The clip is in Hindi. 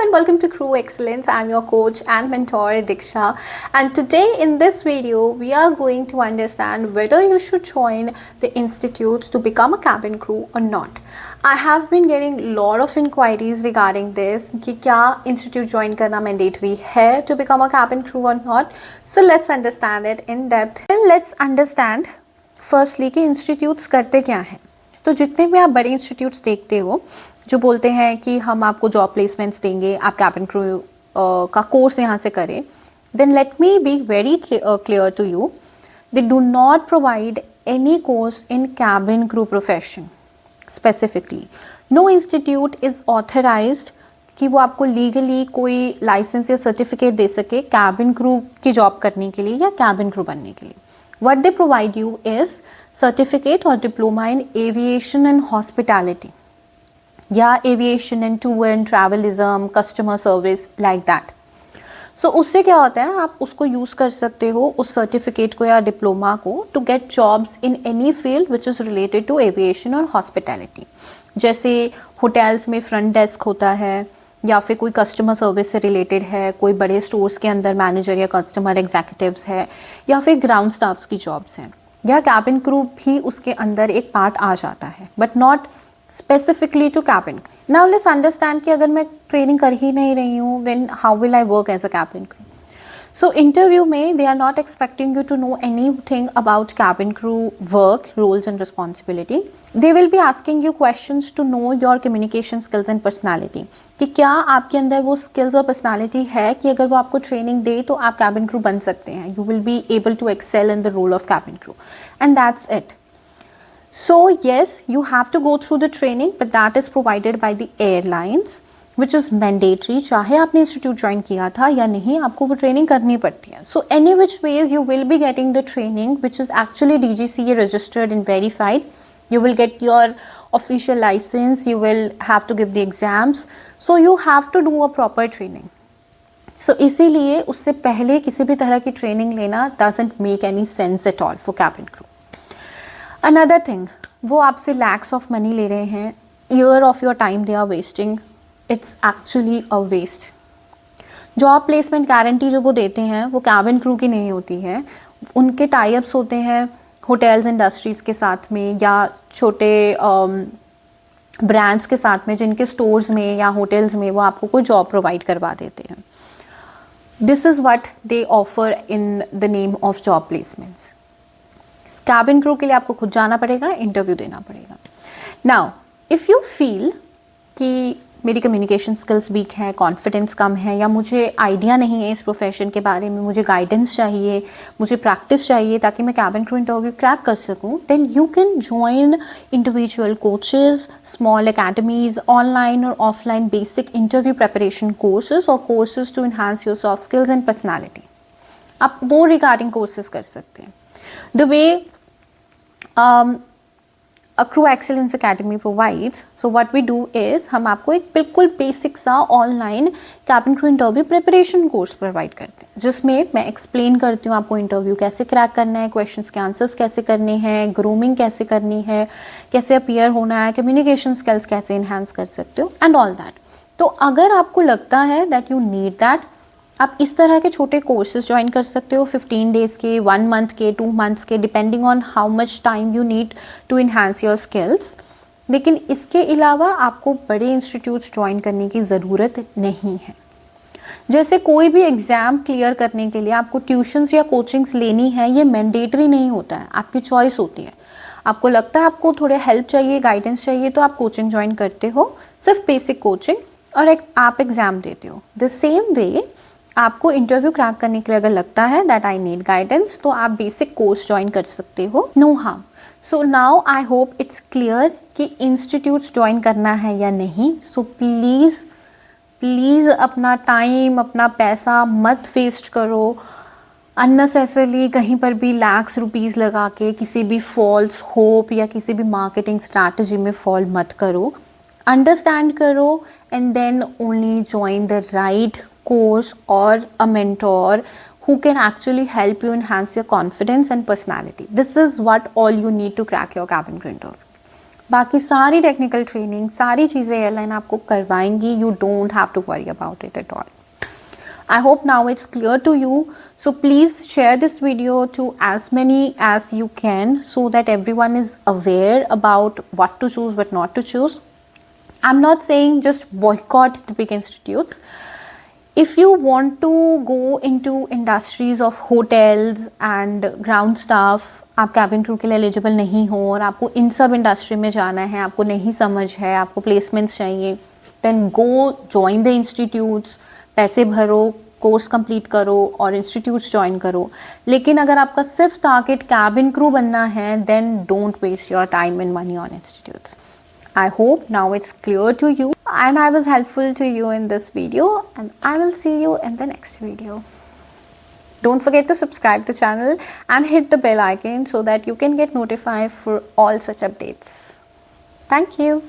and welcome to Crew Excellence. I'm your coach and mentor Diksha, and today in this video we are going to understand whether you should join the institutes to become a cabin crew or not. I have been getting a lot of inquiries regarding this कि क्या institute join करना mandatory है to become a cabin crew or not. So let's understand it in depth. And let's understand firstly कि institutes करते क्या हैं. तो जितने भी आप बड़े इंस्टीट्यूट्स देखते हो जो बोलते हैं कि हम आपको जॉब प्लेसमेंट्स देंगे, आप कैबिन क्रू का कोर्स यहाँ से करें, then let me be very clear to you, they do not provide any course in cabin crew profession specifically. No institute is authorised कि वो आपको लीगली कोई लाइसेंस या सर्टिफिकेट दे सके कैबिन क्रू की जॉब करने के लिए या कैबिन क्रू बनने के लिए. What they provide you is certificate or diploma in aviation and hospitality, या aviation and tour and travelism, customer service, like that. So उससे क्या होता है, आप उसको यूज़ कर सकते हो उस सर्टिफिकेट को या डिप्लोमा को to get jobs in any field which is related to aviation और हॉस्पिटैलिटी. जैसे होटल्स में फ्रंट डेस्क होता है, या फिर कोई कस्टमर सर्विस से रिलेटेड है, कोई बड़े स्टोर्स के अंदर मैनेजर या कस्टमर एग्जीक्यूटिव्स है, या फिर ग्राउंड स्टाफ्स की जॉब्स हैं, या कैबिन क्रू भी उसके अंदर एक पार्ट आ जाता है, but not specifically to cabin. Now let's understand कि अगर मैं ट्रेनिंग कर ही नहीं रही हूँ, then how will I work as a cabin crew. So interview में they are not expecting you to know anything about cabin crew work, roles and responsibility. They will be asking you questions to know your communication skills and personality. कि क्या आपके अंदर वो skills और personality है कि अगर वो आपको training दे तो आप cabin crew बन सकते हैं. You will be able to excel in the role of cabin crew. And that's it. So yes, you have to go through the training, but that is provided by the airlines, which is mandatory. चाहे आपने इंस्टीट्यूट ज्वाइन किया था या नहीं, आपको वो ट्रेनिंग करनी पड़ती है. So any which ways you will be getting the training which is actually DGCA registered and verified. You will get your official license, you will have to give the exams, so you have to do a proper training. So इसीलिए उससे पहले किसी भी तरह की ट्रेनिंग लेना doesn't make any sense at all for cabin crew. Another thing, वो आपसे lakhs of money ले रहे हैं, year of your time they are wasting. It's actually a waste. Job placement guarantee जो वो देते हैं वो कैबिन क्रू की नहीं होती है. उनके टाइप्स होते हैं होटल्स इंडस्ट्रीज़ के साथ में, या छोटे ब्रांड्स के साथ में, जिनके स्टोर्स में या होटल्स में वो आपको कोई जॉब प्रोवाइड करवा देते हैं. This is what they offer in the name of job placements. Cabin crew के लिए आपको खुद जाना पड़ेगा, इंटरव्यू देना पड़ेगा. नाउ इफ़ यू फील कि मेरी कम्युनिकेशन स्किल्स वीक है, कॉन्फिडेंस कम है, या मुझे आइडिया नहीं है इस प्रोफेशन के बारे में, मुझे गाइडेंस चाहिए, मुझे प्रैक्टिस चाहिए ताकि मैं कैबिन क्रू इंटरव्यू क्रैक कर सकूं, then you can join individual coaches, small academies, online और offline basic interview preparation courses और courses to enhance your soft skills and personality. आप वो रिगार्डिंग कोर्सेज कर सकते हैं. The way A Crew Excellence Academy provides, so what we do is हम आपको एक बिल्कुल बेसिक सा online cabin crew interview preparation course provide करते हैं, जिसमें मैं एक्सप्लेन करती हूँ आपको इंटरव्यू कैसे क्रैक करना है, क्वेश्चंस के आंसर्स कैसे करने हैं, ग्रूमिंग कैसे करनी है, कैसे अपीयर होना है, कम्युनिकेशन स्किल्स कैसे इन्हांस कर सकते हो, एंड ऑल दैट. तो अगर आपको लगता है दैट यू नीड दैट, आप इस तरह के छोटे कोर्सेज ज्वाइन कर सकते हो, 15 डेज़ के, 1 मंथ के, 2 मंथ्स के, depending on how much time you need to enhance your skills. लेकिन इसके अलावा आपको बड़े इंस्टीट्यूट्स ज्वाइन करने की ज़रूरत नहीं है. जैसे कोई भी एग्ज़ाम क्लियर करने के लिए आपको ट्यूशन्स या कोचिंग्स लेनी है, ये मैंडेटरी नहीं होता है, आपकी चॉइस होती है. आपको लगता है आपको थोड़े हेल्प चाहिए, गाइडेंस चाहिए, तो आप कोचिंग ज्वाइन करते हो, सिर्फ बेसिक कोचिंग, और आप एग्ज़ाम देते हो. द सेम वे आपको इंटरव्यू क्रैक करने के लिए अगर लगता है दैट आई नीड गाइडेंस, तो आप बेसिक कोर्स ज्वाइन कर सकते हो, no harm. So now I hope it's clear कि इंस्टीट्यूट्स ज्वाइन करना है या नहीं. सो प्लीज़ अपना टाइम, अपना पैसा मत वेस्ट करो अननेसेसरली कहीं पर भी lakhs रुपीज़ लगा के. किसी भी फॉल्स होप या किसी भी मार्केटिंग स्ट्रैटेजी में फॉल मत करो. अंडरस्टैंड करो and then only join the right course or a mentor who can actually help you enhance your confidence and personality. This is what all you need to crack your cabin crew interview. बाकी सारी टेक्निकल ट्रेनिंग, सारी चीज़ें एयरलाइन आपको करवाएंगी. You don't have to worry about it at all. I hope now it's clear to you. So please share this video to as many as you can so that everyone is aware about what to choose, what not to choose. I'm not saying just boycott the big institutes. If you want to go into industries of hotels and ground staff, आप cabin crew के लिए eligible नहीं हो और आपको इन सब industry में जाना है, आपको नहीं समझ है, आपको placements चाहिए, then go join the institutes. पैसे भरो, कोर्स कंप्लीट करो और इंस्टीट्यूट्स ज्वाइन करो. लेकिन अगर आपका सिर्फ टारगेट कैबिन क्रू बनना है, then don't waste your time and money on institutes. I hope now it's clear to you and I was helpful to you in this video, and I will see you in the next video. Don't forget to subscribe to the channel and hit the bell icon so that you can get notified for all such updates. Thank you.